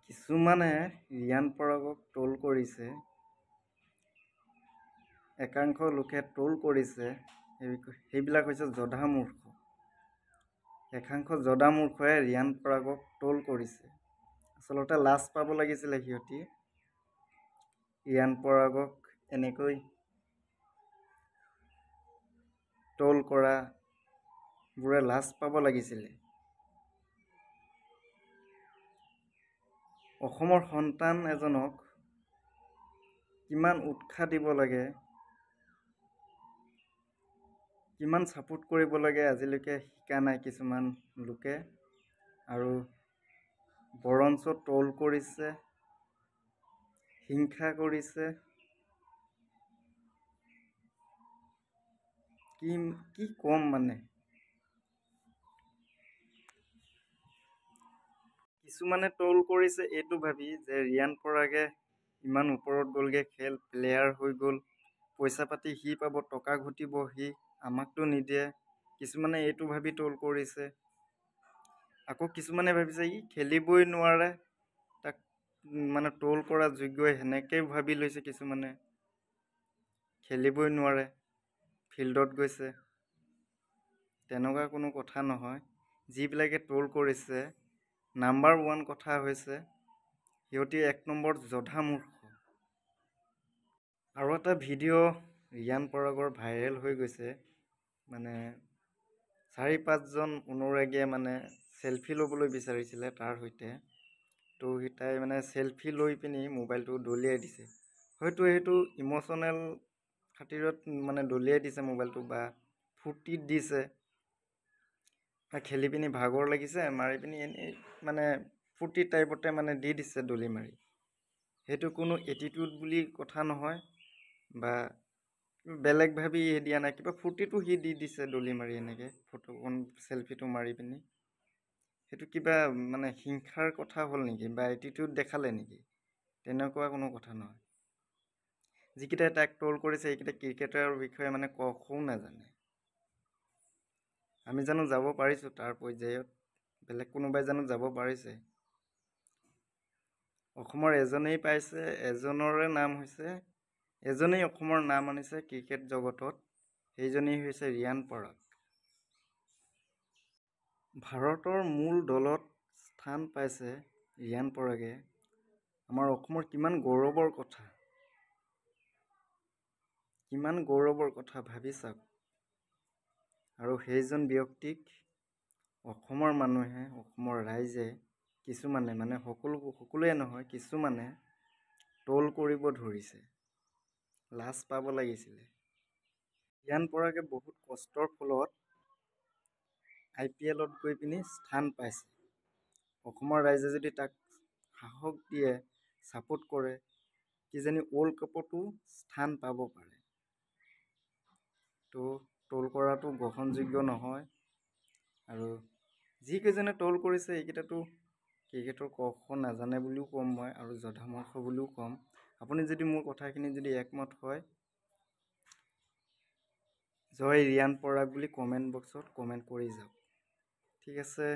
কিছুমানে ৰিয়ান পৰাগক ট্ৰল কৰিছে, একাংশ লোকে ট্ৰল কৰিছে, সেইবিলাক হৈছে জধামূৰ্খ। একাংশ জধামূৰ্খই ৰিয়ান পৰাগক ট্ৰল কৰিছে। আচলতে লাজ পাব লাগিছিলে সিহঁতি, ৰিয়ান পৰাগক এনেকৈ ট্ৰল কৰাবোৰে লাজ পাব লাগিছিলে। অসমৰ সন্তান এজনক কিমান উৎসাহ দিব লাগে, কিমান ছাপোৰ্ট কৰিব লাগে আজিলৈকে শিকা নাই কিছুমান লোকে, আৰু বৰঞ্চ ট্ৰল কৰিছে, হিংসা কৰিছে। কি ক'ম মানে, কিছুমানে ট্ৰল কৰিছে এইটো ভাবি যে ৰিয়ান পৰাগে ইমান ওপৰত গ'লগে, খেল প্লেয়াৰ হৈ গ'ল, পইচা পাতি সি পাব, টকা ঘটিব সি, আমাকতো নিদিয়ে। কিছুমানে এইটো ভাবি ট্ৰল কৰিছে। আকৌ কিছুমানে ভাবিছে ই খেলিবই নোৱাৰে, তাক মানে ট্ৰল কৰা যোগ্যই, সেনেকেই ভাবি লৈছে কিছুমানে। খেলিবই নোৱাৰে, ফিল্ডত গৈছে, তেনেকুৱা কোনো কথা নহয়। যিবিলাকে ট্ৰল কৰিছে, নাম্বাৰ 1 কথা হৈছে সিহঁতি 1 নম্বৰ জধামূৰ্খ। আৰু এটা ভিডিঅ' ৰিয়ান পৰাগৰ ভাইৰেল হৈ গৈছে, মানে 4-5জন অনুৰাগীয়ে মানে চেলফি ল'বলৈ বিচাৰিছিলে তাৰ সৈতে। তো তাই মানে চেলফি লৈ পিনি মোবাইলটো দলিয়াই দিছে। হয়তো সেইটো ইম'চনেল খাতিৰত মানে দলিয়াই দিছে মোবাইলটো, বা ফূৰ্তিত দিছে, খেলি পিনি ভাগৰ লাগিছে, মাৰি পিনি এনেই মানে ফূৰ্তি টাইপতে মানে দি দিছে দলি মাৰি। সেইটো কোনো এটিটিউড বুলি কথা নহয়, বা বেলেগ ভাবি দিয়া নাই, কিবা ফূৰ্তিটো সি দি দিছে দলি মাৰি এনেকৈ ফটোখন চেলফিটো মাৰি পিনি। সেইটো কিবা মানে হিংসাৰ কথা হ'ল নেকি, বা এটিটিউড দেখালে নেকি? তেনেকুৱা কোনো কথা নহয়। যিকেইটাই তাক ট্ৰল কৰিছে সেইকেইটা ক্ৰিকেটাৰৰ বিষয়ে মানে কও নাজানে। আমি জানো যাব পাৰিছোঁ তাৰ পৰ্যায়ত? বেলেগ কোনোবাই জানো যাব পাৰিছে? অসমৰ এজনেই পাইছে, এজনৰে নাম হৈছে, এজনেই অসমৰ নাম আনিছে ক্ৰিকেট জগতত, সেইজনেই হৈছে ৰিয়ান পৰাগ। ভাৰতৰ মূল দলত স্থান পাইছে ৰিয়ান পৰাগে, আমাৰ অসমৰ কিমান গৌৰৱৰ কথা, কিমান গৌৰৱৰ কথা ভাবি চাওক। আৰু সেইজন ব্যক্তিক অসমৰ মানুহে, অসমৰ ৰাইজে, কিছুমানে মানে সকলোৱে নহয়, কিছুমানে ট্ৰল কৰিব ধৰিছে। লাজ পাব লাগিছিলে। ৰিয়ান পৰাগে বহুত কষ্টৰ ফলত IPL-ত গৈ পিনি স্থান পাইছে। অসমৰ ৰাইজে যদি তাক সাহস দিয়ে, ছাপোৰ্ট কৰে, কিজানি ৱৰ্ল্ড কাপতো স্থান পাব পাৰে। তো ট্ৰল কৰাটো গ্ৰহণযোগ্য নহয়। আৰু যিকেইজনে ট্ৰল কৰিছে সেইকেইটাতো ক্ৰিকেটৰ ক খ নাজানে বুলিও ক'ম মই, আৰু জধামূৰ্খ বুলিও ক'ম। আপুনি যদি মোৰ কথাখিনি যদি একমত হয়, জয় ৰিয়ান পৰাগ বুলি কমেণ্ট বক্সত কমেণ্ট কৰি যাওক। ঠিক আছে।